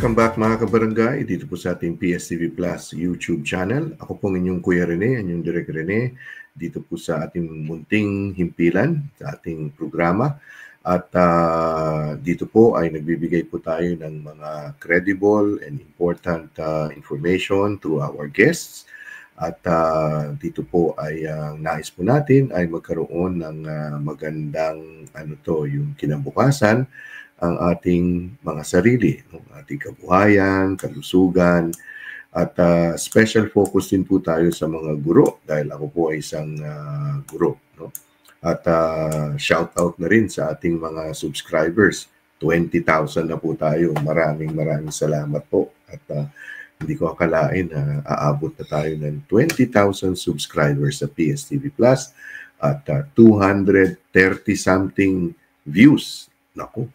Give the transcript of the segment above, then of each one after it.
Welcome back mga kabarangay dito po sa ating PSTV Plus YouTube channel. Ako pong inyong Kuya Rene, inyong Direk Rene, dito po sa ating munting himpilan sa ating programa. At dito po ay nagbibigay po tayo ng mga credible and important information through our guests. At dito po ay nais po natin ay magkaroon ng magandang yung kinabukasan ang ating mga sarili, ang ating kabuhayan, kalusugan, at special focus din po tayo sa mga guro dahil ako po ay isang guro. No? At shout out na rin sa ating mga subscribers. 20,000 na po tayo. Maraming salamat po. At hindi ko akalain na aabot na tayo ng 20,000 subscribers sa PSTV Plus at 230-something views. Naku.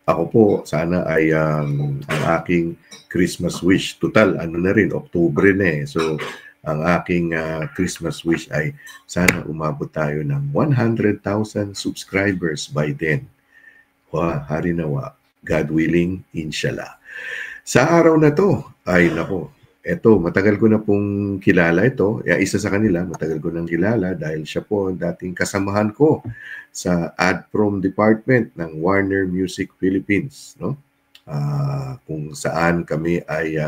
Ako po, sana ay ang aking Christmas wish. Total, na rin, Oktubre na eh. So, ang aking Christmas wish ay sana umabot tayo ng 100,000 subscribers by then. Hari nawa, God willing, inshallah. Sa araw na to, ay nako, eto, matagal ko na pong kilala ito. Isa sa kanila, matagal ko nang kilala dahil siya po ang dating kasamahan ko sa AdProm Department ng Warner Music Philippines. No? Kung saan kami ay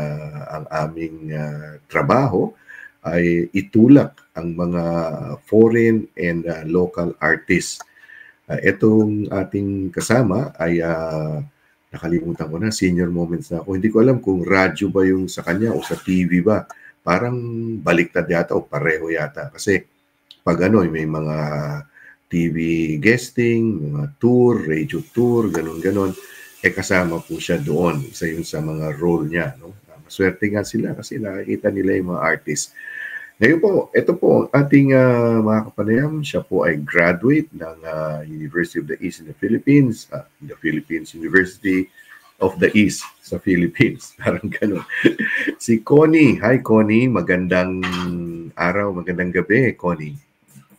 ang aming trabaho ay itulak ang mga foreign and local artists. Itong ating kasama ay nakalimutan ko na, senior moments na ako. Hindi ko alam kung radyo ba yung sa kanya o sa TV ba. Parang baliktad yata o pareho yata. Kasi pag may mga TV guesting, mga tour, radio tour, ganon-ganon, kasama po siya doon. Isa yun sa mga role niya. No? Maswerte nga sila kasi nakikita nila yung mga artists. Ngayon po, ito po ang ating mga kapanayam. Siya po ay graduate ng University of the East in the Philippines, the Philippines University of the East sa Philippines. Parang gano'n. Si Connie. Hi Connie, magandang araw, magandang gabi Connie.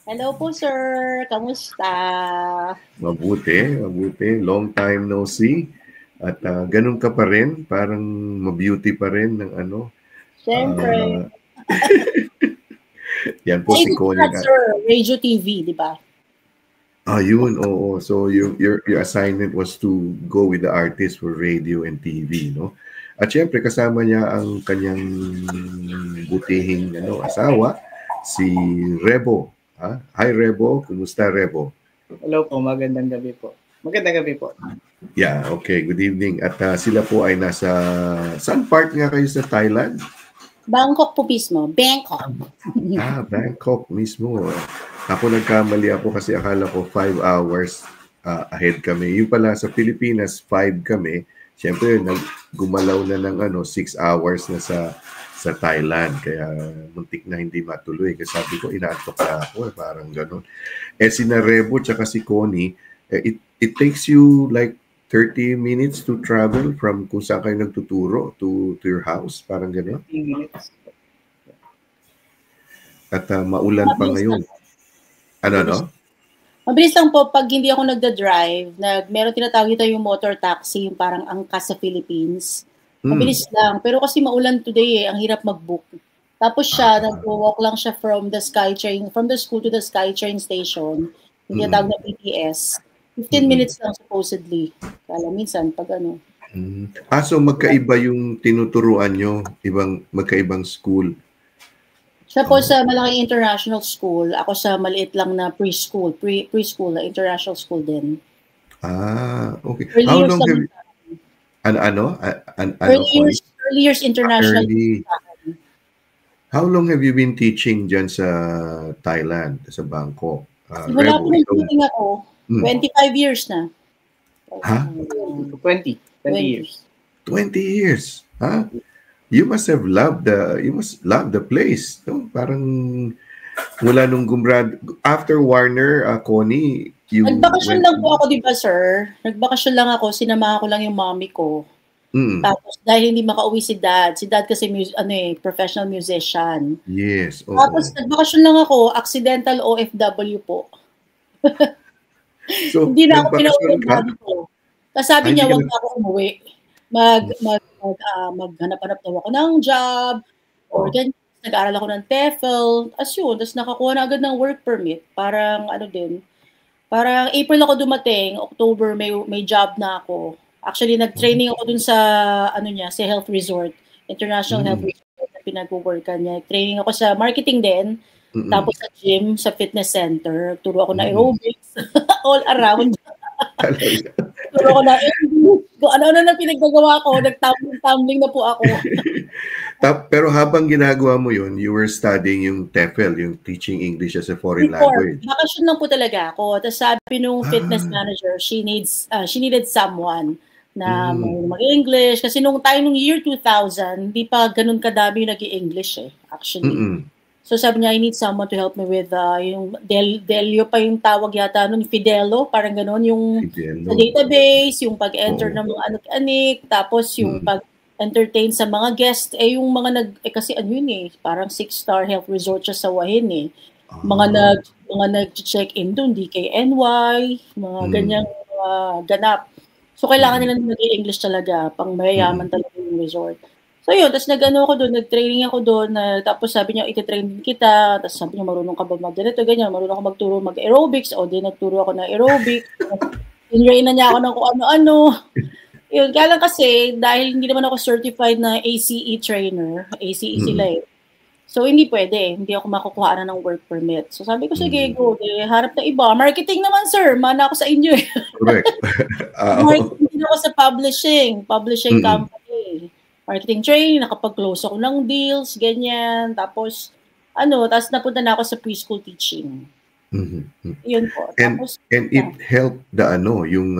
Hello po sir, kamusta? Mabuti. Long time no see. At ganun ka pa rin, parang mabeauty pa rin ng Siyempre. Yan po si Connie. Sir, Radio TV, di ba? Yun, oo. So your assignment was to go with the artist for radio and TV, no? At syempre kasama niya ang kanyang butihing asawa, si Rebo. Hi Rebo, kumusta Rebo? Hello po, magandang gabi po. Magandang gabi po. Yeah, okay, good evening. At sila po ay nasa, saan part nga kayo sa Thailand? Bangkok po mismo, Bangkok. Bangkok mismo. Ako nagkamali ako kasi akala ko 5 hours ahead kami. Yung pala sa Pilipinas, 5 kami. Siyempre, gumalaw na ng 6 hours na sa Thailand. Kaya muntik na hindi matuloy. Kasi sabi ko, inaantok na ako. Parang gano'n. Sina Rebo tsaka si Connie, it takes you like 30 minutes to travel from kung saan kayo nagtuturo to your house. Parang gano'n. 30 minutes. At maulan pa ngayon. Mabilis lang po pag hindi ako nagda-drive, meron tinatawag ito yung motor taxi, yung parang angkas sa Philippines. Mabilis lang. Pero kasi maulan today ang hirap mag-book. Tapos siya, nag-walk lang siya from the school to the SkyTrain station. Yung tinatawag na BTS. 15 minutes lang supposedly. Kala minsan, pag so magkaiba yung tinuturuan nyo, magkaibang school? Siya po sa malaking international school. Ako sa maliit lang na preschool. Preschool, international school din. Okay. How long have you... Early years international. How long have you been teaching dyan sa Thailand, sa Bangkok? Wala po nag-teaching ako. 25 years na. 20 years. 20 years. You must have loved the place. No? Parang mula nung after Warner, Connie, nagbakasyon lang po ako, di ba, sir? Nagbakasyon lang ako, sinamahan ko lang yung mommy ko. Tapos dahil hindi makauwi si dad kasi professional musician. Yes. Tapos nagbakasyon lang ako, accidental OFW po. So, hindi na ako pinauwi ng daddy ko. Tapos sabi niya, wag na ako umuwi. maghanap-hanap daw ako ng job, or ganyan. Nag-aaral ako ng TEFL, as yun, tapos nakakuha na agad ng work permit. Parang parang April ako dumating, October may job na ako. Actually, nag-training ako dun sa, sa health resort, International Health Resort na pinag-workan niya. Training ako sa marketing din, tapos sa gym, sa fitness center. Turo ako na aerobics, all around. Turo ako na English. Kung ano-ano na pinaggagawa ko, nag-tumbling na po ako. Pero habang ginagawa mo yun, you were studying yung TEFL, yung Teaching English as a Foreign Language. Bakasyon lang po talaga ako. Tapos sabi nung fitness manager, she needed someone na mag-English. Kasi nung year 2000, hindi pa ganun kadami yung nag-i-English actually. So sabi niya, I need someone to help me with yung Delio pa yung tawag yata nun, Fidelo, parang ganun, yung sa database, yung pag-enter ng mga anik-anik, tapos yung pag-entertain sa mga guest, yung mga kasi parang 6-star health resort siya sa Wahin Mga nag-check-in dun, DKNY, mga ganyang ganap. So kailangan nila nag-i-English talaga, pang mayayaman talaga yung resort. So yun, tapos nag-training ako doon, tapos sabi niya, iti-train din kita, tapos sabi niya, marunong ka ba ganito, ganyan, marunong ako magturo mag-aerobics, o di nagturo ako ng aerobics, inrain na niya ako ng kung ano-ano. Yun, kaya lang kasi, dahil hindi naman ako certified na ACE trainer, ACE sila so hindi pwede, hindi ako makukuha na ng work permit. So sabi ko, sige, go, harap na iba. Marketing naman, sir, mana ako sa inyo Correct. Marketing ako sa publishing company. Marketing training, nakapag-close ako ng deals, ganyan. Tapos napunta na ako sa preschool teaching. Yun po. And it helped yung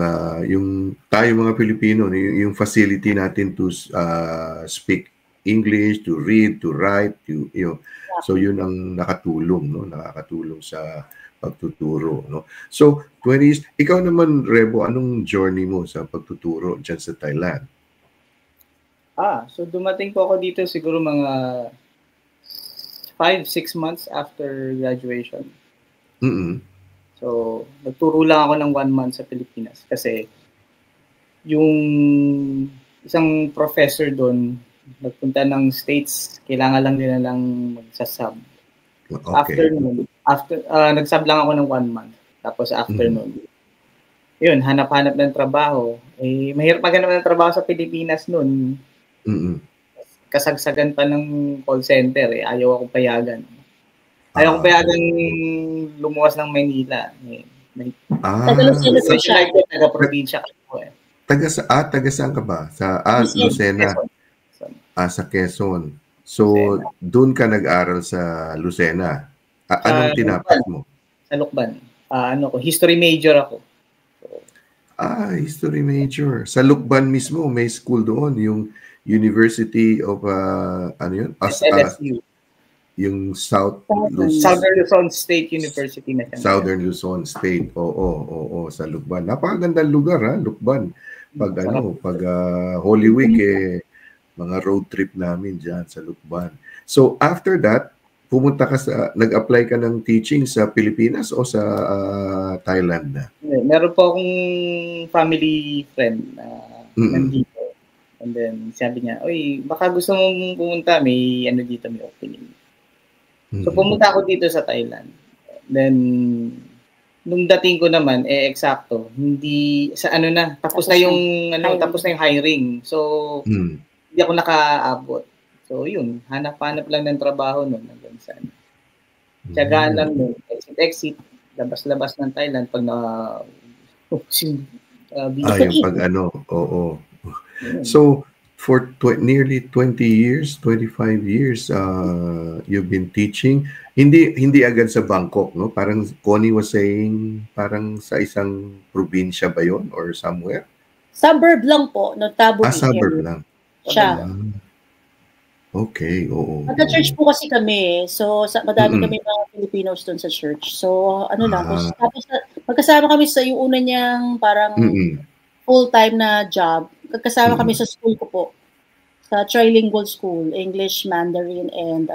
tayo mga Pilipino, yung facility natin to speak English, to read, to write, so yun ang nakakatulong sa pagtuturo, no? So, 20s, ikaw naman, Rebo, anong journey mo sa pagtuturo dyan sa Thailand? So dumating po ako dito siguro mga 5-6 months after graduation. So, nagturo lang ako ng 1 month sa Pilipinas kasi yung isang professor doon nagpunta ng States, kailangan lang nila lang magsasub. Okay. Nagsub lang ako ng 1 month. Tapos after nun, yun, hanap-hanap ng trabaho. Mahirap maghanap ng trabaho sa Pilipinas nun. Kasagsagan pa ng call center ayaw akong payagan. Ayaw akong payagan lumuwas ng Maynila. Taga-probinsya ko Taga saan ka ba? Sa Lucena. Sa Quezon. So, doon ka nag-aral sa Lucena. Anong tinapat mo? Sa Lukban. History major ako. History major. Sa Lukban mismo, may school doon, yung University of LSU. Yung Southern Luzon State University na siya. Southern Luzon State. Oo, sa Lukban. Napakagandang lugar, Lukban. Pag Holy Week mga road trip namin diyan sa Lukban. So after that, nag-apply ka ng teaching sa Pilipinas o sa Thailand na? Meron po akong family friend nandito. And then, sabi niya, oy, baka gusto mong pumunta, may dito, may opening. So, pumunta ako dito sa Thailand. Then, nung dating ko naman, eksakto, hindi, tapos na yung hiring. So, hindi ako nakaabot. So, yun, hanap-hanap lang ng trabaho nun, hanggang saan. Tiyagaan lang nun, exit, labas-labas ng Thailand, pag oo. So, for nearly 20 years, 25 years, you've been teaching. Hindi agad sa Bangkok, no? Parang Connie was saying, parang sa isang probinsya ba yun or somewhere? Suburb lang po, no? Tabunan. Suburb lang. Siya. Okay, oo. Nagka-church po kasi kami, so madami kami mga Filipinos doon sa church. So, tapos magkasama kami sa yung una niyang parang full-time na job. Kasama kami sa school ko po. Sa trilingual school, English, Mandarin, and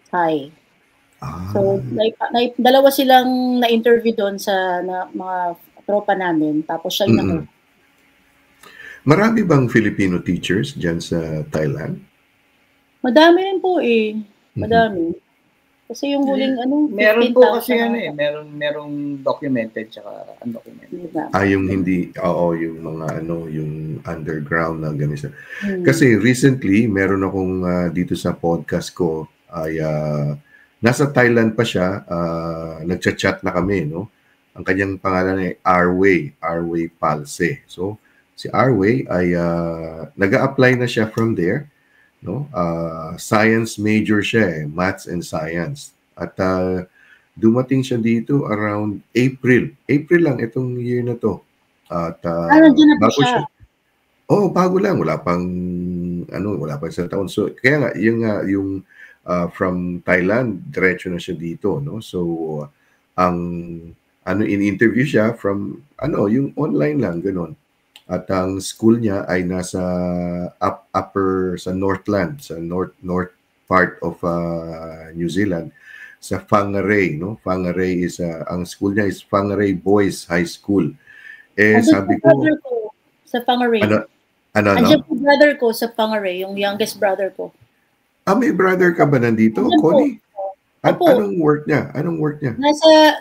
Thai. So, dalawa silang na-interview doon sa mga tropa namin. Tapos siya yung Marami bang Filipino teachers dyan sa Thailand? Madami rin po eh. Madami. Kasi yung huling meron po kasi merong documented tsaka undocumented. Diba? Yung hindi, yung mga yung underground na ganito. Kasi recently, meron akong dito sa podcast ko ay nasa Thailand pa siya, nagchat-chat na kami, no? Ang kanyang pangalan ay Arway Palse. So, si Arway ay nag-a-apply na siya from there, no? Science major siya, maths and science. At dumating siya dito around April. April lang itong year na to. At nandiyan na po siya. Bago lang, wala pang isang taon. So kaya nga yung from Thailand, diretso na siya dito, no? So in-interview siya from yung online lang ganun. At ang school niya ay nasa upper sa Northland, sa north part of New Zealand, sa Whangarei, no? Whangarei is ang school niya is Whangarei Boys High School. Sabi ko sa Whangarei. Andiyan po brother ko sa Whangarei, yung youngest brother ko. May brother ka ba nandito, Connie? Anong work niya?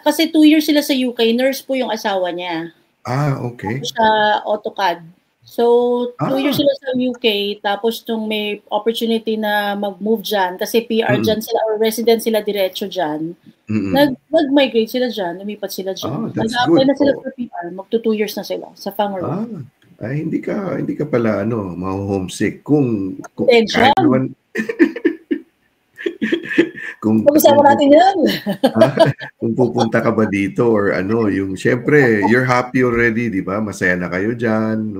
Kasi 2 years sila sa UK, nurse po yung asawa niya. Okay. Sa AutoCAD. So, 2 years sila sa UK, tapos nung may opportunity na mag-move dyan, kasi PR dyan sila, or resident sila diretso dyan, nag-migrate sila dyan, lumipat sila dyan. Nag-apply na sila for PR, magto 2 years na sila sa Whangarei. Hindi ka pala, ma-homesick. Kung kahit naman, pag-usapan natin yan. Kung pupunta ka ba dito or yung syempre you're happy already, di ba? Masaya na kayo diyan,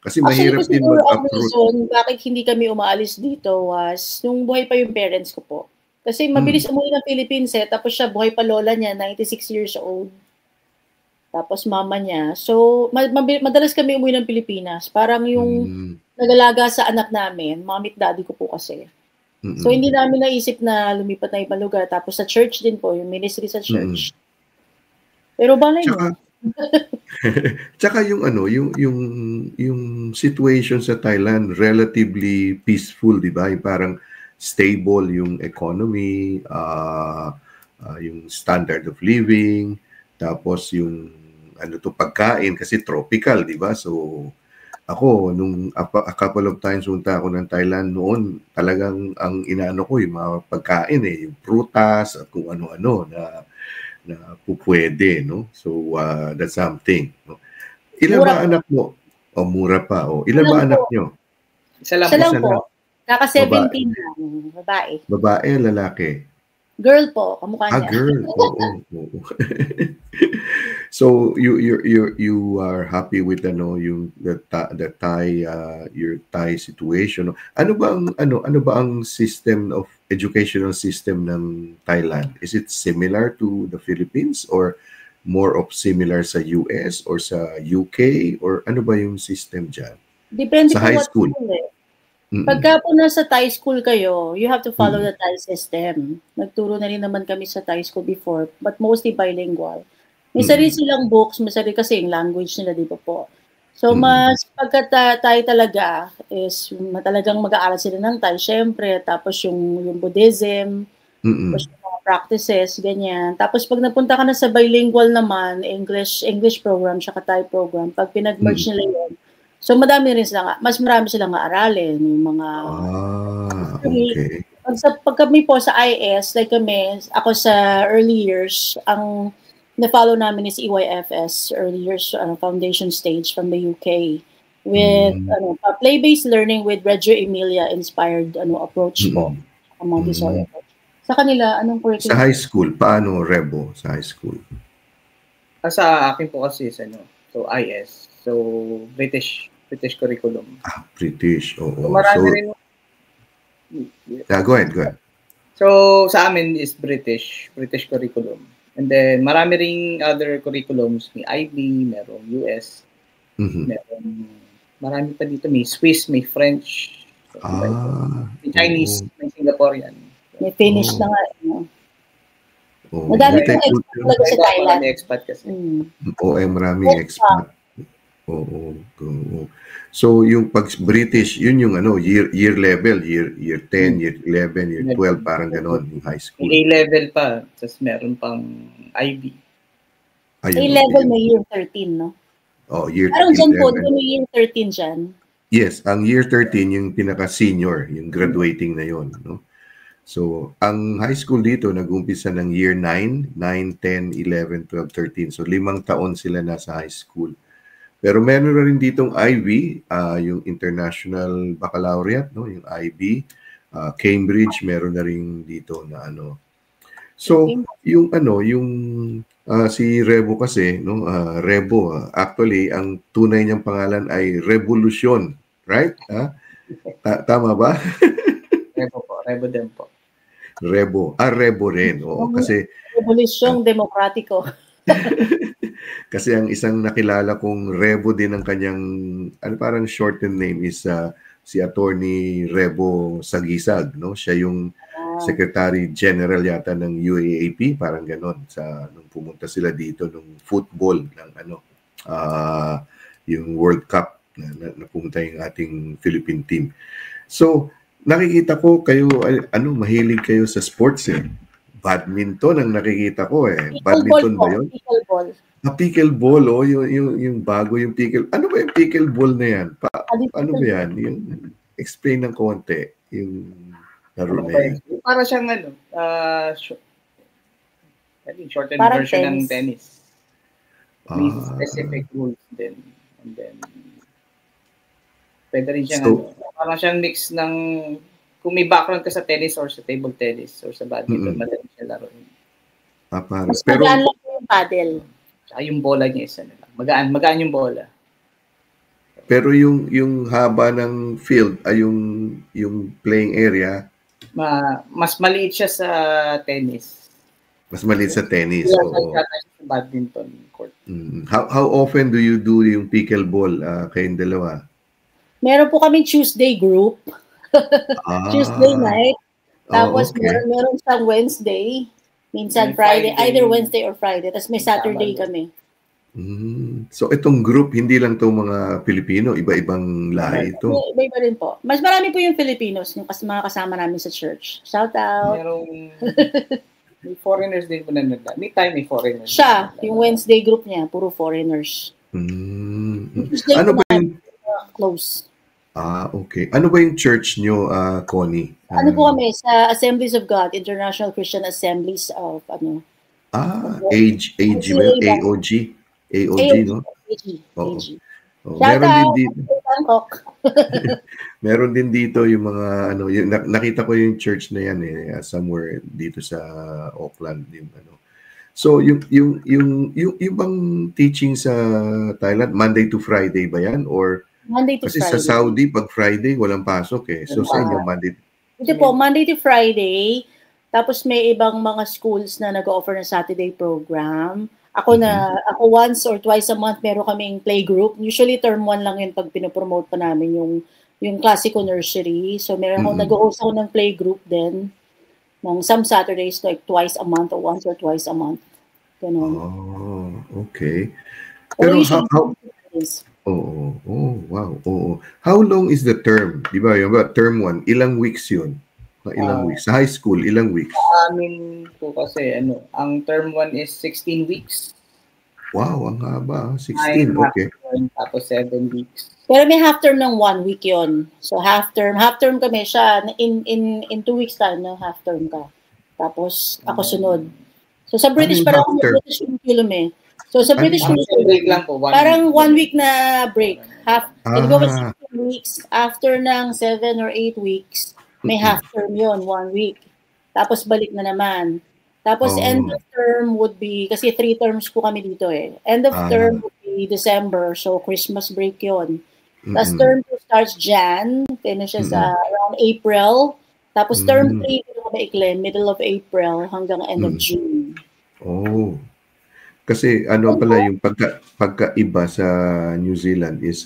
Kasi mahirap din mag-approach. Bakit hindi kami umaalis dito was nung buhay pa yung parents ko po. Kasi mabilis umuwi ng Philippines tapos siya buhay pa lola niya, 96 years old. Tapos mama niya. So madalas kami umuwi ng Pilipinas. Parang yung nagalaga sa anak namin, mommy at daddy ko po kasi. So, hindi namin naisip na lumipat na ibang lugar. Tapos sa church din po, yung ministry sa church. Pero balay mo. Tsaka yung yung situation sa Thailand, relatively peaceful, di ba? Yung parang stable yung economy, yung standard of living, tapos yung pagkain, kasi tropical, di ba? So, ako, nung a couple of times punta ako ng Thailand noon, talagang ang inaano ko yung mga pagkain yung prutas at kung ano-ano na pupwede, no? So, that's something. No? Ilan ba anak mo? Mura pa. Ilan ba anak nyo? Isa lang po. Kaka-17 lang. Babae. Babae, lalaki? Girl po, kamukha niya. Girl. Oo. So you are happy with the Thai your Thai situation. Ano ba ang system of educational system ng Thailand? Is it similar to the Philippines or more of similar sa US or sa UK or ano ba yung system diyan? Depende sa high school. Pagka po nasa Thai school kayo, you have to follow the Thai system. Nagturo na rin naman kami sa Thai school before, but mostly bilingual. May sarili silang books, may sarili kasi yung language nila, di ba po? So, mas pagka Thai talaga is talagang mag-aaral sila ng Thai, syempre. Tapos yung Buddhism, tapos yung mga practices, ganyan. Tapos pag napunta ka na sa bilingual naman, English program, tsaka Thai program, pag pinag-merge nila yun, so marami silang aralin, yung mga okay. Pag kami po sa IS, like ako sa early years, ang na-follow namin is EYFS, early years foundation stage from the UK, with play-based learning with Reggio Emilia inspired approach po, Montessori approach. Sa kanila, anong curriculum? Sa high school, paano Rebo sa high school? Sa akin po kasi so IS. So, British curriculum. British. Oo. So, marami rin. Yeah, go ahead. So, sa amin is British curriculum. And then, marami ring other curriculums. May IB, merong US, marami pa dito. May Swiss, may French, may Chinese, may Singaporean. May Finnish na nga. Madami pong expat talaga sa Thailand. Marami expat kasi. Maraming expat. Oo, oo. So yung pag British, yun yung ano, year level, year 10, year 11, year 12, parang ganon, yung high school. May A-level pa, tapos meron pang IB. Ayun, A-level okay. may year 13, no? Oh, year Parang dyan po, 11. may year 13 dyan. Yes, ang year 13 yung pinaka-senior, yung graduating na yon, no? So, ang high school dito nag-umpisa ng year 9, 9, 10, 11, 12, 13. So, 5 taon sila nasa high school. Pero meron na rin ditong IB, yung International Baccalaureate, no? Yung IB, Cambridge, meron na rin dito na ano. So, yung ano, yung si Rebo kasi, no? Rebo, actually, ang tunay niyang pangalan ay Revolution, right? Tama ba? Rebo po, Rebo din po. Rebo. Rebo rin. Oo, kasi Revolusyong Demokratiko. kasi ang isang nakilala kong Rebo din ang kanyang, ano parang shortened name is si Attorney Rebo Sagisag, no? Siya yung Secretary General yata ng UAAP, parang ganon, nung pumunta sila dito nung football ng ano, yung World Cup na pumunta yung ating Philippine team. So, nakikita ko kayo, ano, mahilig kayo sa sports eh. Badminton ang nakikita ko eh. Badminton ba yun? Pickleball. Pickleball, oh, yung bago yung pickle. Ano ba yung pickleball na yan? Ano ba yan? Explain ng konti yung laro na yan. Para siyang ano, shortened parang version tennis. ng tennis. May specific rules din. And then, pwede rin siyang parang siyang mix ng, kung may background ka sa tennis or sa table tennis or sa badminton, madali siya laruin. Mas magaan lang yung paddle. Tsaka yung bola niya isa na lang. Magaan yung bola. Pero yung haba ng field ay yung playing area, mas maliit siya sa tennis. Mas maliit sa tennis. Sa badminton court. How often do you do yung pickleball kayong dalawa? Meron po kaming Tuesday group. Tuesday night. Tapos meron siyang Wednesday. Minsan Friday. Either Wednesday or Friday. Tapos may Saturday kami. So itong group, hindi lang itong mga Pilipino, iba-ibang lahi ito. Iba-iba rin po. Mas marami po yung Filipinos, yung mga kasama namin sa church. Shout out. May foreigners din po na nagla. May time may foreigners. Siya, yung Wednesday group niya, puro foreigners. Ano ba yung close? Okay. Ano ba yung church nyo, Connie? Ano po kami? Sa Assemblies of God, International Christian Assemblies of, ano? AOG, no? AOG. Meron din dito. Meron din dito yung mga, ano, nakita ko yung church na yan somewhere dito sa Auckland din, ano. So, yung bang teaching sa Thailand, Monday to Friday ba yan? Or Monday to kasi Friday. sa Saudi, pag Friday, walang pasok eh. So, sa inyo, Monday. Ito po, Monday to Friday. Tapos may ibang mga schools na nag-offer ng Saturday program. Ako once or twice a month, meron kaming play group. Usually, term 1 lang yun pag pinopromote pa namin yung classical nursery. So, meron akong nag-host ako ng play group din. Ng some Saturdays, like twice a month or once or twice a month. Ganun. Oh, okay. Pero wow. How long is the term? Di ba, yung term 1, ilang weeks yun? Ilang weeks? Sa high school, ilang weeks? Sa amin po kasi, ang term 1 is 16 weeks. Wow, ang haba. 16, okay. Tapos 7 weeks. Pero may half term ng 1 week yun. So half term kami siya. In 2 weeks time, no? Half term ka. Tapos ako sunod. So sa British, parang British curriculum eh. So sa British curriculum, parang 1 week na break. It goes 16 weeks. After ng 7 or 8 weeks, may half term yun, 1 week. Tapos balik na naman. Tapos end of term would be, kasi 3 terms po kami dito eh. End of term would be December, so Christmas break yun. Tapos term 2 starts Jan, finishes around April. Tapos term 3, middle of April hanggang end of June. Oh. Kasi ano pala yung pagkaiba sa New Zealand is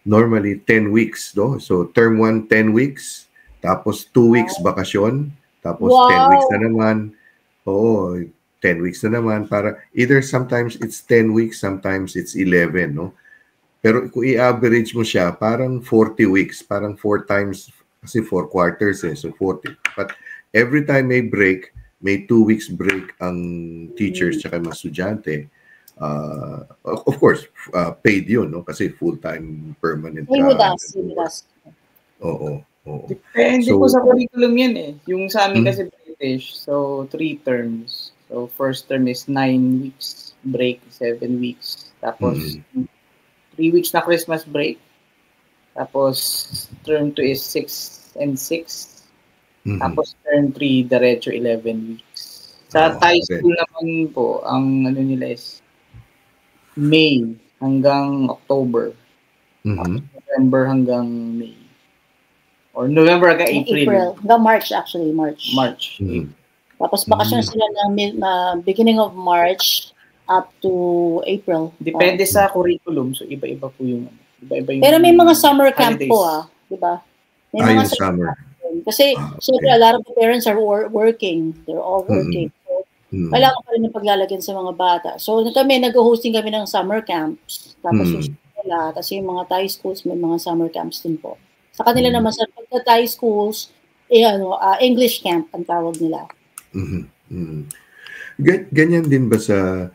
normally 10 weeks, no? So term 1 10 weeks, tapos 2 weeks bakasyon, tapos 10 weeks na naman. 10 weeks na naman para either sometimes it's 10 weeks, sometimes it's 11, no? Pero kung i-average mo siya, parang 40 weeks, parang 4 times, kasi 4 quarters so 40. But every time may break, may 2 weeks break ang teachers tsaka mga estudyante. Of course, paid yun, no? Kasi full-time permanent Same with us. Oo. Depende po sa curriculum yan eh. Yung sa amin kasi British, so 3 terms. So first term is 9 weeks break, 7 weeks. Tapos 3 weeks na Christmas break. Tapos term 2 is 6 and 6. Tapos term 3, diretso 11 weeks. Sa Thai school naman po, ang ano nila is May hanggang October. November hanggang May. Or November hanggang April. Hanggang March actually, March. Tapos bakasyon sila ng beginning of March up to April. Depende sa curriculum. So iba-iba po yung pero may mga summer camp po di ba? May mga summer. Kasi syempre a lot of the parents are working. They're all working. So, kailangan pa rin ng paglalagyan sa mga bata. So kami, nag-hosting kami ng summer camps. Tapos tapos yung mga Thai schools may mga summer camps din po. Sa kanila naman sa Thai schools, English camp ang tawag nila. Ganyan din ba sa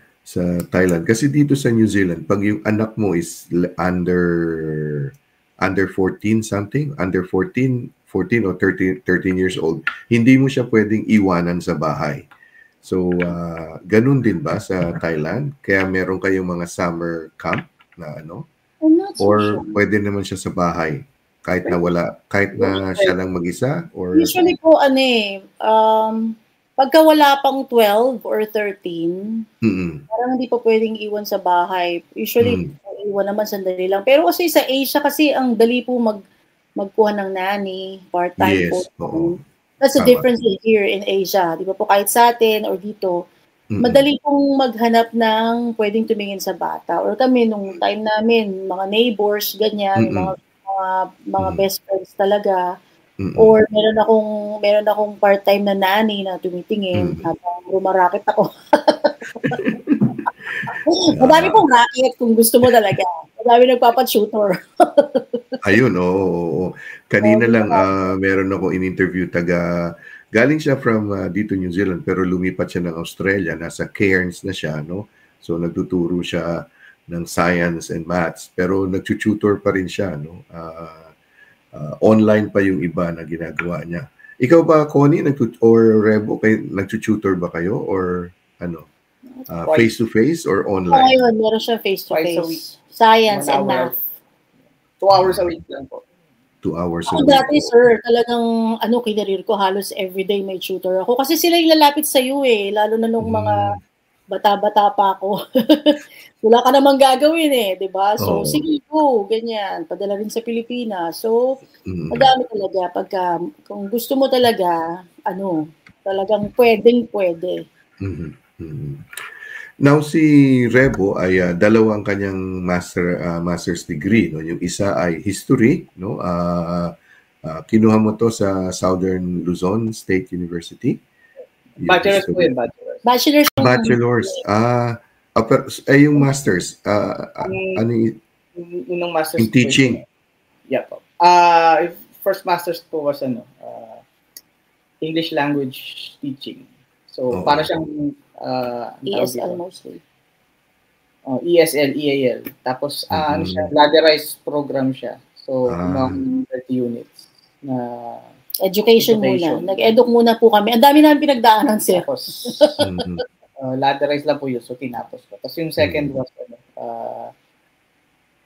Thailand? Kasi dito sa New Zealand, pag yung anak mo is under 14 something, under 14 or 13 years old, hindi mo siya pwedeng iwanan sa bahay. So, ganun din ba sa Thailand? Kaya meron kayong mga summer camp na ano? Or pwede naman siya sa bahay? Kahit na siya lang mag-isa? Or... Usually po, pagka wala pang 12 or 13, parang hindi pa pwedeng iwan sa bahay. Usually, iwan naman sandali lang. Pero kasi sa Asia, kasi ang dali po magkuha ng nanny, part-time po. That's the difference here in Asia. Di ba po, kahit sa atin or dito, madali pong maghanap ng pwedeng tumingin sa bata. Or kami, nung time namin, mga neighbors, ganyan, mga best friends talaga. Or meron akong part-time na nanny na tumitingin habang rumarakit ako. Madami pong racket kung gusto mo talaga. Madami nagpapa-tutor. Ayun, oo. Kanina lang meron ako in-interview galing siya from dito New Zealand pero lumipat siya ng Australia, nasa Cairns na siya, no? So nagtuturo siya ng science and maths pero nagtututor pa rin siya, no? Online pa yung iba na ginagawa niya. Ikaw ba, Connie, or Rebo, nagtututor ba kayo or ano? Face-to-face or online? Ayun, meron siya face-to-face. Science and math. 2 hours a week lang po. 2 hours a week. Dati, sir, talagang kinarir ko, halos everyday may tutor ako. Kasi sila yung lalapit sa iyo lalo na nung mga bata-bata pa ako. Wala ka namang gagawin di ba? So, sige po, ganyan. Padala rin sa Pilipinas. So, madami talaga. Kung gusto mo talaga, talagang pwedeng-pwede. Now, si Rebo ay dalawang kanyang master's degree. No? Yung isa ay history. No? Kinuha mo to sa Southern Luzon State University. Bachelor's po yun, Bachelor's. Yung master's, ano yung unang master's in teaching? Yeah po. First master's po was English language teaching. So, para siyang ESL mostly. ESL, EAL. Tapos, siya, ladderized program siya. So, 30 units na education muna. Nag-eduk muna po kami. Ang dami namin pinagdaanan, sir. Tapos, ladderized lang po yun. So, tinapos ko. Tapos yung second was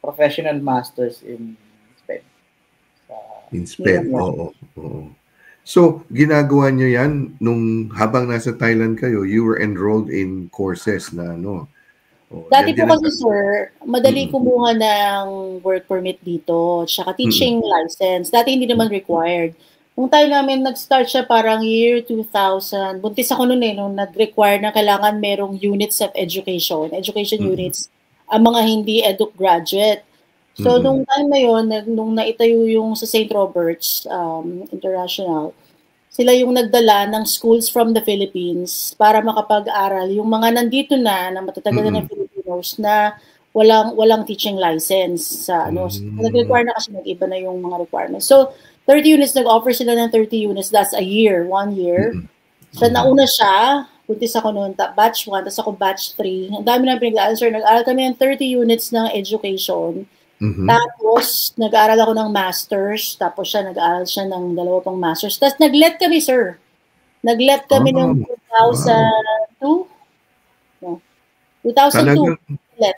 professional masters in SPED. In SPED, oo. So, ginagawa nyo yan nung habang nasa Thailand kayo, you were enrolled in courses na dati po kasi, sir, madali kumuha ng work permit dito, tsaka teaching license. Dati hindi naman required. Nung time namin, nag-start siya parang year 2000. Buntis ako noon nung nag-require na kailangan merong units of education units, ang mga hindi edu graduate. So, nung time na yun, nung naitayo yung sa St. Robert's International, sila yung nagdala ng schools from the Philippines para makapag-aral yung mga nandito na matatagal na Filipinos na walang teaching license sa ano. Nag-require na kasi nag-iba na yung mga requirements. So 30 units, nag-offer sila ng 30 units, that's a year, 1 year. So nauna siya, puntis ako noon, batch 1, tapos ako batch 3. Ang dami na pinag-aaral, sir. Nag-aaral kami ng 30 units ng education. Tapos, nag-aaral ako ng masters. Tapos siya, nag-aaral siya ng 2 pang masters. Tapos, nag-let kami, sir. Nag-let kami noong 2002. No, 2002.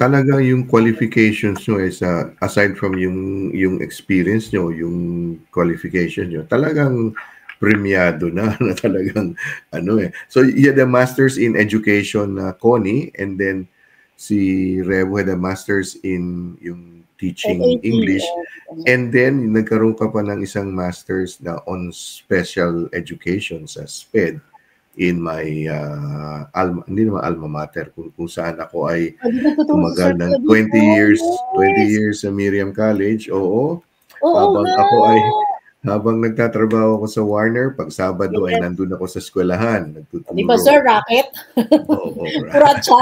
Talaga yung qualifications nyo is aside from yung experience nyo, yung qualification nyo, talagang premiado na talagang ano eh. So you had a master's in education, Connie, and then si Revo had a master's in yung teaching English, and then nagkaroon ka pa ng isang master's na on special education sa SPED in my hindi naman alma mater, kung saan ako ay tumagal ng 20 years sa Miriam College. Habang nagtatrabaho ako sa Warner, pag Sabado ay nandun ako sa eskwelahan. Di ba, sir, racket? Oo. Kuratsa.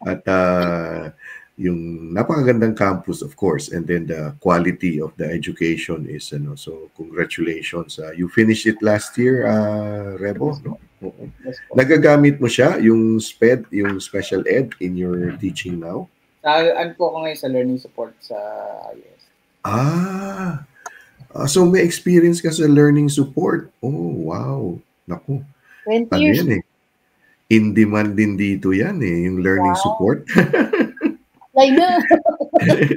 At yung napakagandang campus, of course, and then the quality of the education is, so congratulations. You finished it last year, Rebo, no? Nagagamit mo siya, yung SPED, yung special ed in your teaching now? Ano po ako ngayon sa learning support sa IES. So may experience ka sa learning support. Oh, wow. Naku. 20 years. Yan eh. In demand din dito yan eh, yung learning support. Apply na.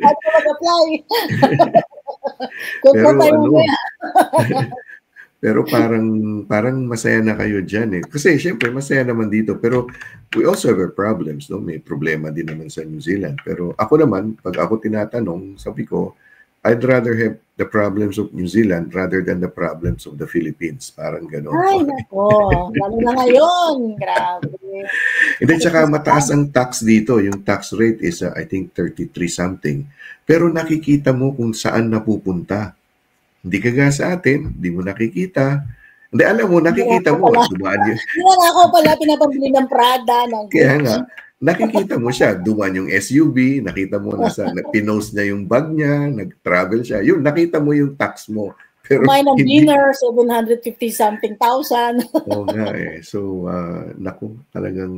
At mag-apply. Pero parang masaya na kayo dyan eh. Kasi syempre masaya naman dito, pero we also have our problems, no? May problema din naman sa New Zealand. Pero ako naman, pag ako tinatanong, sabi ko, I'd rather have the problems of New Zealand rather than the problems of the Philippines. Parang gano'n. Ay, nako. Lalo na ngayon. Grabe. Hindi, tsaka mataas ang tax dito. Yung tax rate is, I think, 33 something. Pero nakikita mo kung saan napupunta. Hindi kagaya sa atin, hindi mo nakikita. Hindi, alam mo, nakikita mo. Dumaan yun. Hindi ako pala pinapabili ng Prada. Kaya nga, nakikita mo siya, dumaan yung SUV, nakita mo pinost niya yung bag niya, nag-travel siya. Yun, nakita mo yung tax mo. Pero kumain ng dinner, 750-something thousand. Oo nga eh. So, naku, talagang,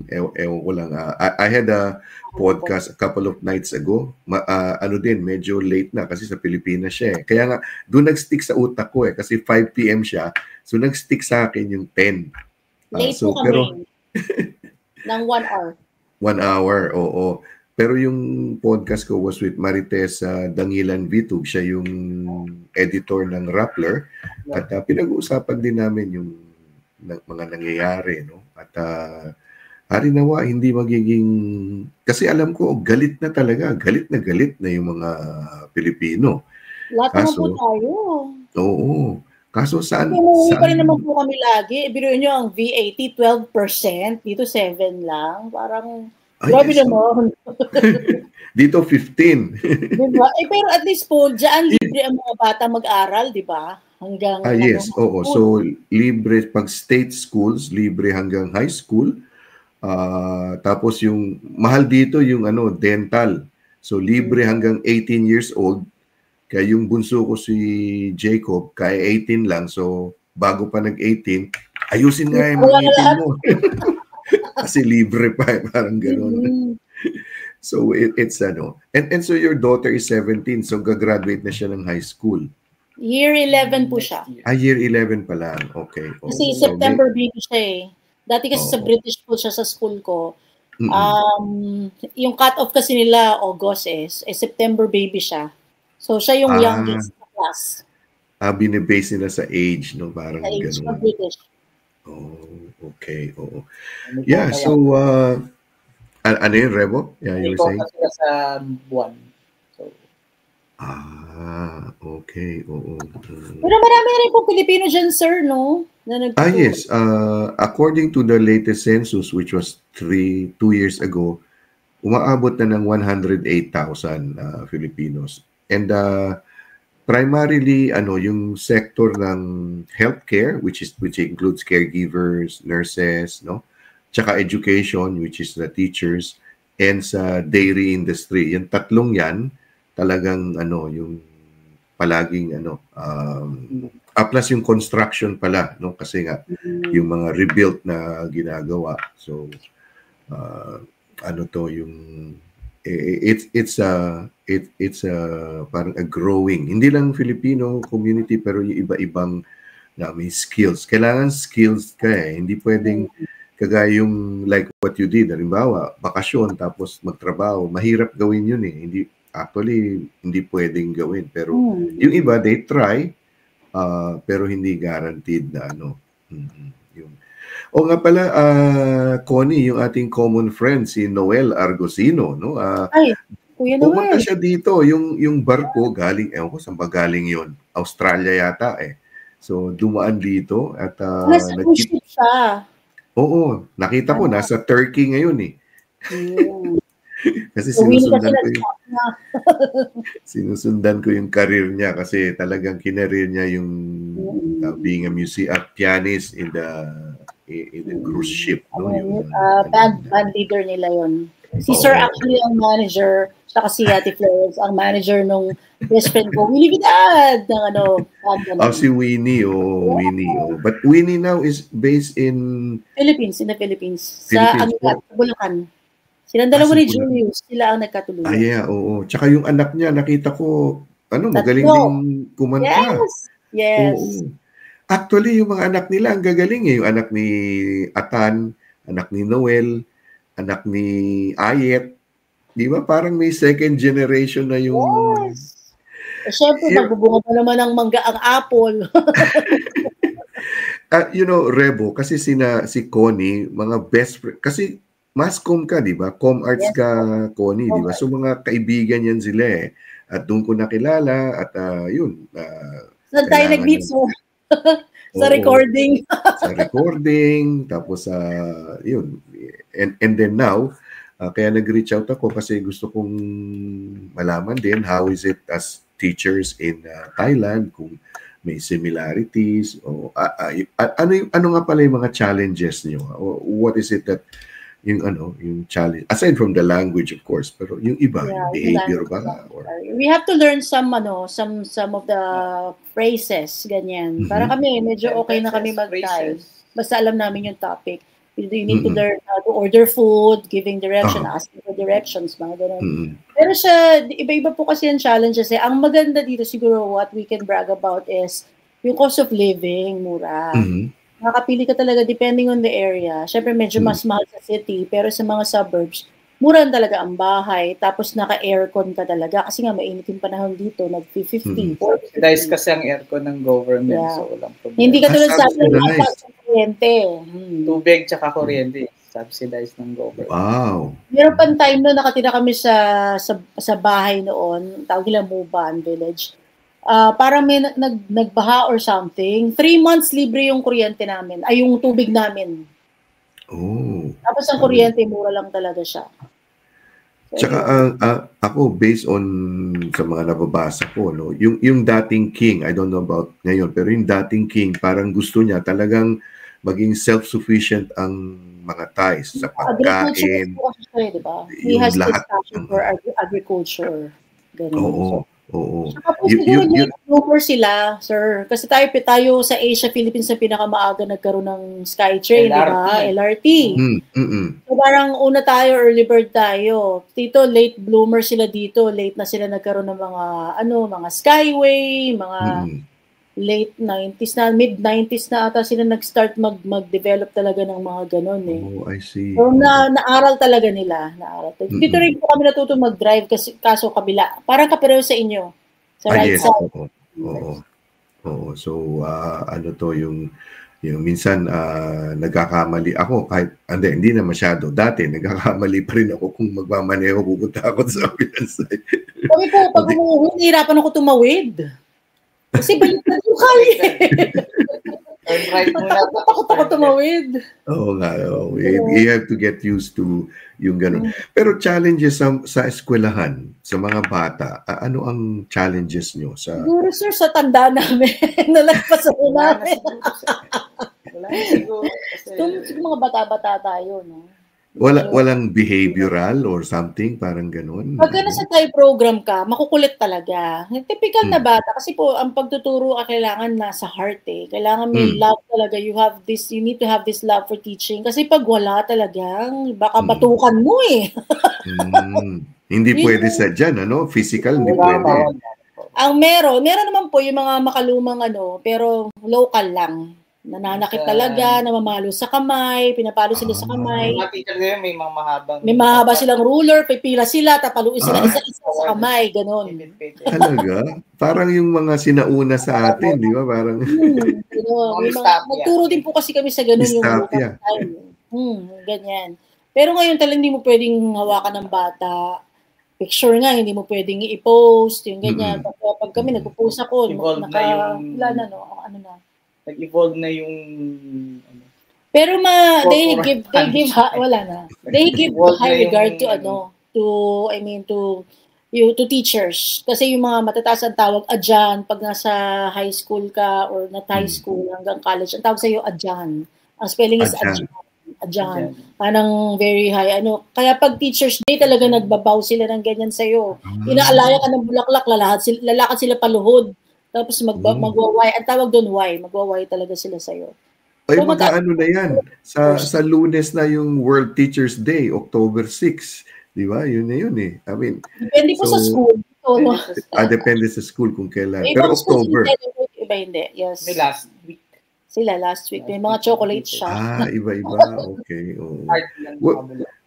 ewan ko lang. I had a podcast a couple of nights ago. Medyo late na kasi sa Pilipinas siya eh. Kaya nga, doon nag-stick sa utak ko eh. Kasi 5 p.m. siya. So, nag-stick sa akin yung 10. Late po kami. Ng 1 hour. 1 hour, oo. Pero yung podcast ko was with Marites Dangilan Vitug. Siya yung editor ng Rappler. At pinag-uusapan din namin yung mga nangyayari. No? At harinawa, hindi magiging... Kasi alam ko, galit na talaga. Galit na yung mga Pilipino. Lahat naman po tayo. Oo. Kaso saan? Umuwi pa rin naman po kami lagi. Biruin nyo ang VAT, 12%. Dito 7 lang. Parang, grabe naman. Dito 15. Diba? Pero at least po, dyan libre ang mga bata mag-aral, di ba? Hanggang... yes, oo. So, libre pag state schools, libre hanggang high school. Tapos yung, mahal dito yung dental. So, libre hanggang 18 years old. Kaya yung bunso ko si Jacob, kaya 18 lang. So, bago pa nag-18, ayusin nga yung mga ngipin mo. Kasi libre pa, parang gano'n. So, it's And so, your daughter is 17, so gagraduate na siya ng high school. Year 11 po siya. Year 11 pa lang. Okay. Kasi September baby siya eh. Dati kasi sa British po siya sa school ko. Yung cut-off kasi nila August September baby siya. So, siya yung youngest na class. Binibase nila sa age, no? Parang age ganun. British. Oh, okay. Oo. Yeah, so, ano yun, Rebo? Yeah, you were saying? Kasi sa buwan. So, okay. Oo. Pero marami na rin po Pilipino dyan, sir, no? Yes. According to the latest census, which was 2 years ago, umaabot na ng 108,000 Filipinos. And primarily yung sector ng healthcare, which includes caregivers, nurses, no? Tsaka education, which is the teachers, and sa dairy industry. Yung tatlong yan, talagang yung palaging plus yung construction pala, no? Kasi nga, yung mga rebuilt na ginagawa. So, it's parang a growing, hindi lang Filipino community, pero yung iba-ibang na may skills. Kailangan skills ka hindi pwedeng kagaya yung like what you did, halimbawa, bakasyon tapos magtrabaho, mahirap gawin yun hindi pwedeng gawin. Pero yung iba, they try, pero hindi guaranteed na O nga pala, Connie, yung ating common friend, si Noel Argosino, no? Ay, Kuya Noel. Pumunta siya dito, yung barko galing, ewan ko saan ba galing yun? Australia yata So, dumaan dito at nasa cruise ship siya. Oo, nakita ko, nasa Turkey ngayon Kasi sinusundan ko yung career niya kasi talagang kinareer niya yung being a pianist in the cruise ship. Band leader nila yun. Si Sir actually ang manager, saka si Ate Florence ang manager nung best friend ko, Winnie Vidal, ng si Winnie, Winnie. But Winnie now is based in the Philippines. Sa Bulacan. Silang dalawa ni Julius, sila ang nagkatuluyan. Oo. Tsaka yung anak niya, nakita ko, magaling din kumanta. Yes. Oo. Actually, yung mga anak nila, ang gagaling Yung anak ni Atan, anak ni Noel, anak ni Ayet. Di ba? Parang may second generation na yung... Yes. Siyempre, magbubunga pa naman ng mangga ang apple. Rebo, kasi si Connie, mga best friend, kasi mass comm ka, di ba? Com arts ka, Connie, di ba? So, mga kaibigan yan sila At doon ko nakilala, at yun. Saan tayo nag-meet, sir? Sa recording. Sa recording, tapos yun. And then now, kaya nag-reach out ako kasi gusto kong malaman din how is it as teachers in Thailand, kung may similarities o ano nga pala yung mga challenges niyo? What is it that yung challenge aside from the language, of course, pero yung iba, yung behavior ba? We have to learn some of the phrases, ganyan. Para kami medyo okay na kami mag-Thai. Basta alam namin yung topic. You need to learn how to order food, giving direction, asking for directions, mga ganun. Pero iba-iba po kasi yung challenges. Ang maganda dito siguro, what we can brag about is yung cost of living, mura. Nakapili ka talaga depending on the area. Syempre medyo mas mahal sa city, pero sa mga suburbs, mura talaga ang bahay. Tapos naka-aircon ka talaga. Kasi nga mainit yung panahon dito, nag-50, 40. Subsidize kasi ang aircon ng government. So walang problema. Hindi ka tulad sa kuryente. Tubig tsaka kuryente. Subsidized ng government. Wow. Meron pang time no, nakatira kami sa bahay noon. Tawag nila Muban Village. Parang may nagbaha or something. 3 months libre yung kuryente namin. Ay, yung tubig namin. Tapos ang kuryente, mura lang talaga siya. Tsaka ako, based on sa mga nababasa ko, yung dating king, I don't know about ngayon, pero yung dating king, parang gusto niya talagang maging self-sufficient ang mga Thais sa pagkain. Diba? He has this passion for agriculture. Ganun. Oo. Tapos siguro bloomer sila, sir. Kasi tayo sa Asia, Philippines na pinakamaaga nagkaroon ng SkyTrain, di ba? LRT. So parang una tayo, early bird tayo. Dito, late bloomer sila dito. Late na sila nagkaroon ng mga Skyway, mga late 90s na, mid-90s na ata sila nag-start mag-develop talaga ng mga ganun I see. So naaral talaga nila. Dito rin po kami natutong mag-drive kaso kabila. Parang kapareho sa inyo. Sa right side. Oo. So, yung minsan nagkakamali ako kahit, hindi na masyado. Dati, nagkakamali pa rin ako kung magmamaneho, pupunta ako sa kabilang side. Kami po, pag umuwi, nahirapan ako tumawid. Kasi baliktad yung kali. Takot ako tumawid. Oo nga. You have to get used to yung gano'n. Pero challenges sa eskwelahan, sa mga bata, ano ang challenges nyo? Siguro, sir, sa tanda namin. Nalagpasan namin. Wala siguro. Mga bata-bata tayo, no? Walang behavioral or something, parang ganun. Pagka nasa Thai program ka, makukulit talaga. Typical na bata. Kasi po, ang pagtuturo kailangan nasa heart eh. Kailangan may love talaga. You need to have this love for teaching. Kasi pag wala talagang, baka batukan mo eh. Hindi pwede sa dyan, ano? Physical, hindi pwede. Ang meron naman po yung mga makalumang pero local lang. Nananakit talaga, namamalo sa kamay, pinapalo sila sa kamay. Mga teacher ngayon may mga mahabang... May mahaba silang ruler, pipila sila, tapaluin sila isa-isa sa kamay, ganun. Talaga? Parang yung mga sinauna sa atin, di ba? Parang... Nagturo din po kasi kami sa ganun yung local time. Ganyan. Pero ngayon talagang hindi mo pwedeng hawakan ng bata. Picture nga, hindi mo pwedeng i-post, yung ganyan. Pag kami nagpo-post ako, nag-evolve na yung pero they give high regard to teachers kasi yung mga matataas ang tawag adjan pag nasa high school ka or not high school hanggang college ang tawag sa iyo adjan. Ang spelling is adjan. Parang very high kaya pag teachers day talaga nagbabaw sila ng ganyan sa iyo. Inaalaya ka ng bulaklak, lalakad sila paluhod. Tapos magwaway. Ang tawag doon magwaway talaga sila sa'yo. Ay, mag-ano na yan. Sa Lunes na yung World Teachers Day, October 6. Di ba? Yun na yun eh. I mean, depende po sa school. Depende sa school kung kailan. Pero October. Iba hindi. Yes. May last week. Sila last week. May mga chocolate siya. Iba-iba. Okay.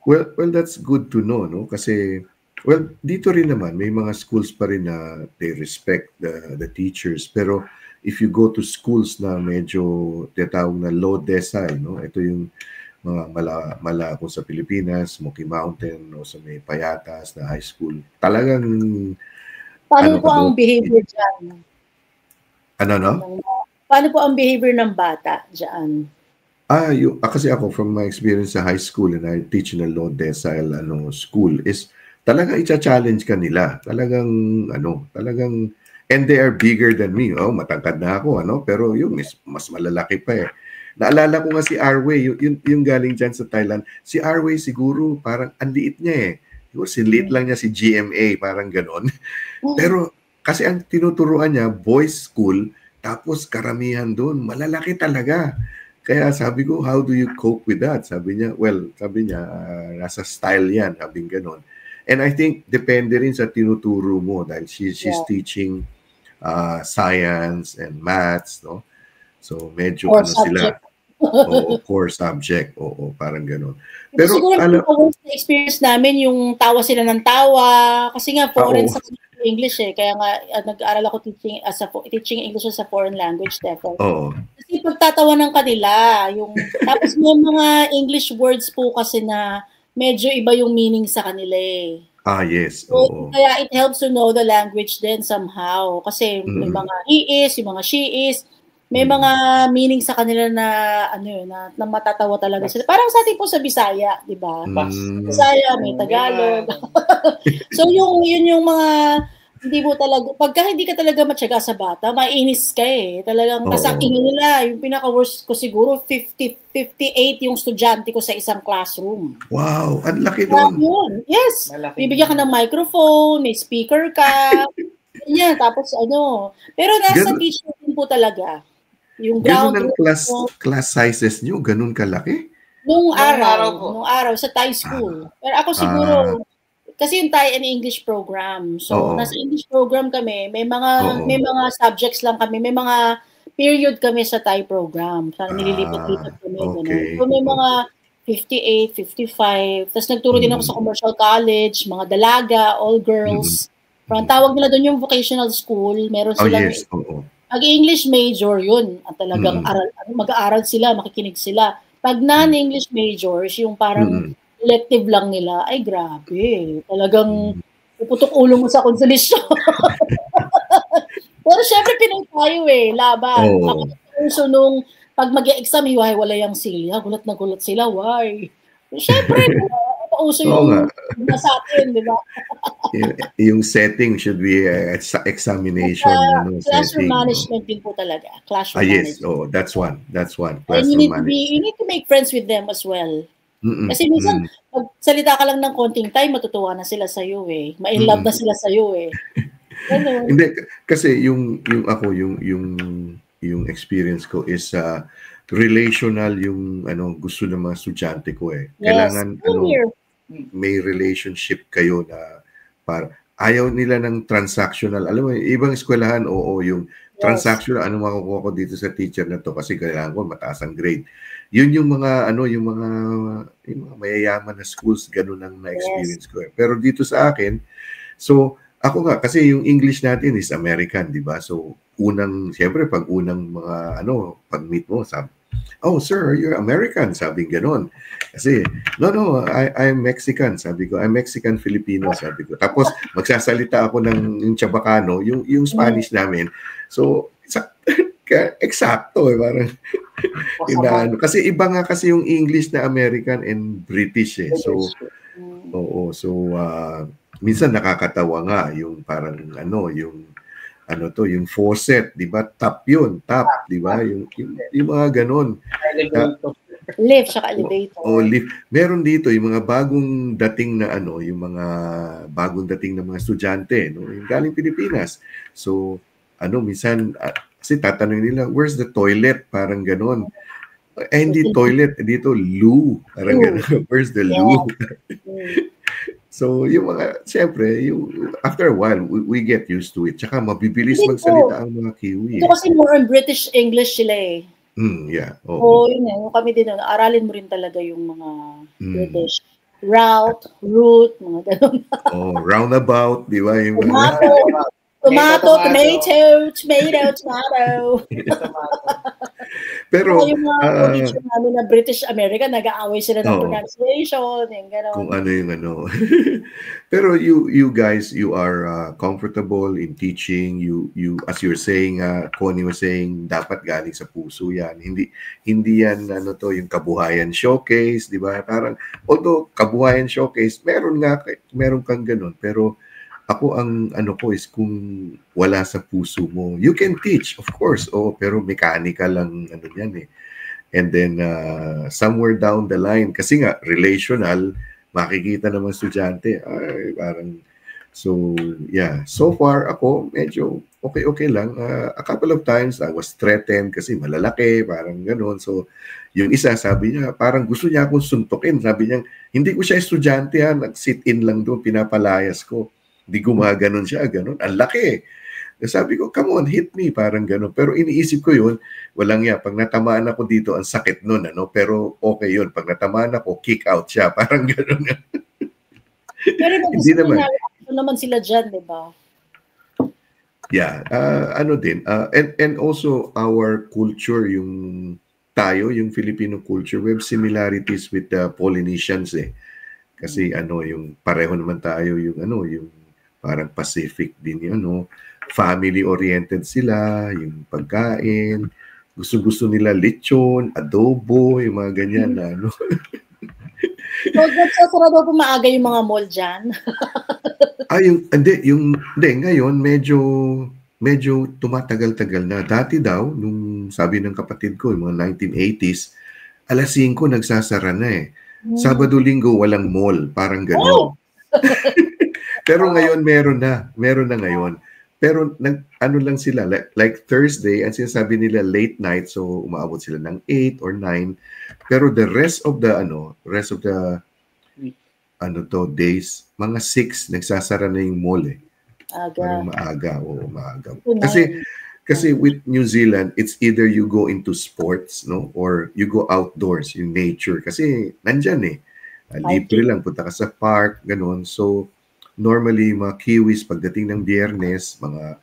Well, that's good to know, no? Kasi well, dito rin naman, may mga schools pa rin na they respect the teachers. Pero if you go to schools na medyo tinatawag na low decile, no? Ito yung mga mala kung sa Pilipinas, Smoky Mountain, o sa may Payatas na high school. Talagang... Paano po ang behavior dyan? Paano po ang behavior ng bata dyan? Kasi ako, from my experience sa high school, and I teach in a low decile school, is talagang i-challenge ka nila. Talagang, and they are bigger than me. Matangkad na ako, pero yung mas malalaki pa eh. Naalala ko nga si Arway, yung galing dyan sa Thailand. Si Arway siguro, parang ang liit niya eh. Siguro sinliit lang niya si GMA, parang ganon. Pero, kasi ang tinuturuan niya, boys school, tapos karamihan doon, malalaki talaga. Kaya sabi ko, how do you cope with that? Sabi niya, nasa style yan, sabing ganon. And I think depende rin sa tinuturo mo dahil she's teaching science and maths, no? So medyo sila. Core subject. Parang gano'n. Pero siguro na experience namin yung tawa sila ng tawa kasi nga foreign sa English eh. Kaya nga nag-aaral ako teaching English as a foreign language therefore. Kasi pagtatawanan kanila tapos may mga English words po kasi na medyo iba yung meaning sa kanila eh. Yes. So, kaya it helps to know the language then somehow. Kasi may mga he is, yung mga she is, may mga meaning sa kanila na na matatawa talaga sila. Parang sa atin po sa Bisaya, di ba? Bisaya, may Tagalog. So yun yung mga hindi mo talaga, pagka hindi ka talaga matyaga sa bata, mainis ka eh. Talagang nasaking nila. Yung pinaka-worst ko siguro, 58 yung estudyante ko sa isang classroom. Wow, ang laki doon. Yes. Malaki. Bibigyan ka ng microphone, may speaker ka. Ganyan, tapos Pero nasa teacher din po talaga. Yung ground. Ganun ang class sizes nyo? Ganun kalaki? Nung araw sa Thai school. Pero ako siguro, kasi yung Thai and English program. So, nasa English program kami, may mga subjects lang kami, may mga period kami sa Thai program. Parang nililipat-lipat kami. Okay. So, may mga 58, 55. Tapos nagturo din ako sa commercial college, mga dalaga, all girls. Parang tawag nila doon yung vocational school. Meron silang Pag-English major yun. At talagang mag-aaral sila, makikinig sila. Pag non-English majors, yung parang elective lang nila, ay grabe. Talagang puputok ulo mo sa konsolisyon. Pero syempre Pinoy tayo laban. So nung pag mag-e-exam, wala yung silya. Gulat na gulat sila, why? Syempre, pauso yung sa atin, di ba? Yung setting should be examination. Classroom management din po talaga. Classroom management. Yes, that's one. Classroom management. You need to make friends with them as well. Kasi minsan, magsalita ka lang ng konting time, matutuwa na sila sa'yo eh. Ma-in love na sila sa'yo eh. Ganun. Hindi, kasi yung experience ko is relational yung gusto ng mga estudyante ko eh. Kailangan may relationship kayo na para ayaw nila ng transactional. Alam mo, ibang eskwelahan, oo, yung transactional, ano makukuha ko dito sa teacher na to kasi kailangan ko mataas ang grade. Yun yung mga yung mga mayayaman na schools, ganun ang na-experience ko eh. Pero dito sa akin, so ako nga kasi yung English natin is American, di ba? So siyempre pag unang mga pag meet mo, sabi, "Oh, sir, you're American," sabi ganon. Kasi no, I'm Mexican, sabi ko. I'm Mexican Filipino, sabi ko. Tapos magsasalita ako ng Chabacano, yung Spanish namin. So eksakto eh, parang kasi iba nga kasi yung English na American and British eh. So oo, so minsan nakakatawa nga yung parang yung faucet, di ba? Tap yun, di ba? Yung mga ganon. Lift, saka elevator. Lift. Meron dito yung mga bagong dating na yung mga bagong dating na mga estudyante, no? Yung galing Pilipinas. So, minsan, kasi tatanungin nila, where's the toilet? Parang ganon. Hindi toilet, dito loo. Parang ganon. Where's the loo? So, yung mga, siyempre, after a while, we get used to it. Tsaka mabibilis magsalita ang mga Kiwi. Ito kasi more on British English sila eh. Yeah. Yun eh. Yung kami din, aralin mo rin talaga yung mga British. Route, mga ganun. Roundabout, di ba? Yung Tomato. Pero yung mga teacher namin na British American, nag-aaway sila ng pronunciation, yung gano'n. Kung ano yung Pero you guys, you are comfortable in teaching. You as you're saying, Connie was saying, dapat galing sa puso yan. Hindi yan yung kabuhayan showcase, di ba? Parang, although kabuhayan showcase, meron kang ganun. Pero ako ang ko is kung wala sa puso mo, you can teach, of course, pero mechanical lang yan eh. And then somewhere down the line, kasi nga relational, makikita ng mga estudyante, ay parang so yeah, so far ako medyo okay lang. A couple of times I was threatened kasi malalaki, parang gano'n. So yung isa sabi niya, parang gusto niya akong suntukin. Sabi niya, hindi ko siya estudyante nag-sit in lang doon, pinapalayas ko. Di gumaganon siya, ganon. Ang laki. Sabi ko, come on, hit me, parang ganon. Pero iniisip ko yun, walang pag natamaan ako dito, ang sakit nun, pero okay yun. Pag natamaan ako, kick out siya, parang ganon. Pero hindi naman sila dyan, di ba? Yeah, din. And also our culture, yung Filipino culture, we have similarities with the Polynesians eh. Kasi yung pareho naman tayo, yung parang Pacific din yung family-oriented sila, yung pagkain, gusto nila lechon, adobo, yung mga ganyan na So, sarado po maaga yung mga mall dyan? Hindi, ngayon medyo tumatagal-tagal na. Dati daw, nung sabi ng kapatid ko, yung mga 1980s, alas 5 nagsasara na eh. Sabado-linggo walang mall, parang gano'n. Pero ngayon meron na ngayon. Pero lang sila, like Thursday, ang sinasabi nila late night, so umaabot sila ng 8 or 9. Pero the rest of the days, mga 6 nagsasara na yung mall eh. Parang maaga. Kasi with New Zealand, it's either you go into sports, no, or you go outdoors, yung nature. Kasi nandyan eh. Libre lang, punta ka sa park, ganun. So, normally, mga Kiwis, pagdating ng Biyernes, mga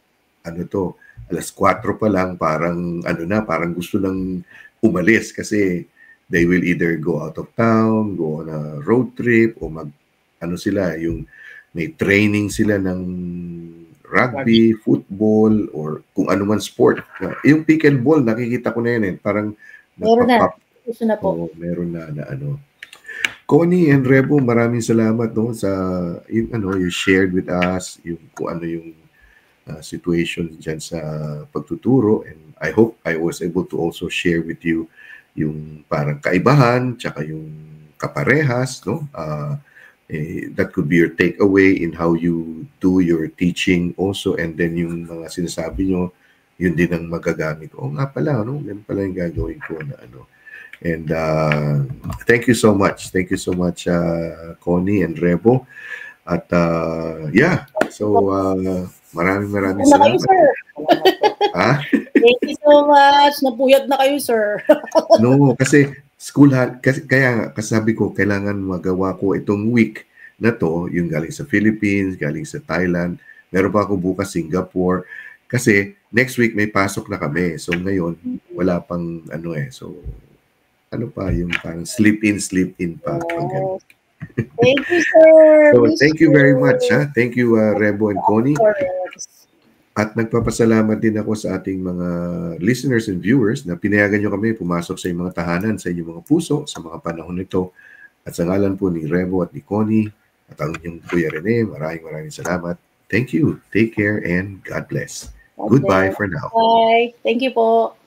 alas 4 pa lang, parang parang gusto nang umalis kasi they will either go out of town, go on a road trip, o yung may training sila ng rugby, football, or kung ano man sport. Yung pickleball, nakikita ko na yun eh. Parang meron na. Gusto na po. Meron na Connie and Rebo, maraming salamat sa you shared with us yung kung ano yung situation dyan sa pagtuturo, and I hope I was able to also share with you yung parang kaibahan tsaka yung kaparehas, no? That could be your takeaway in how you do your teaching also, and then yung mga sinasabi nyo, yun din ang magagamit. Nga pala, no? Yan pala yung gagawin ko na ano. And thank you so much. Thank you so much, Connie and Rebo. At yeah, so maraming salamat. Sir. Ha? Thank you so much. Napuyat na kayo, sir. No, kasi kaya sabi ko, kailangan magawa ko itong week na to, yung galing sa Philippines, galing sa Thailand, meron pa ako bukas Singapore, kasi next week may pasok na kami. So ngayon, wala pang ano so ano pa, yung parang sleep in pa. Thank you, sir. So, thank you very much. Thank you, Rebo and Connie. At nagpapasalamat din ako sa ating mga listeners and viewers na pinayagan nyo kami pumasok sa inyong mga tahanan, sa inyong mga puso, sa mga panahon nito. At sa ngalan po ni Rebo at ni Connie at ang inyong Kuya Rene, maraming salamat. Thank you. Take care and God bless. Goodbye for now. Bye. Thank you po.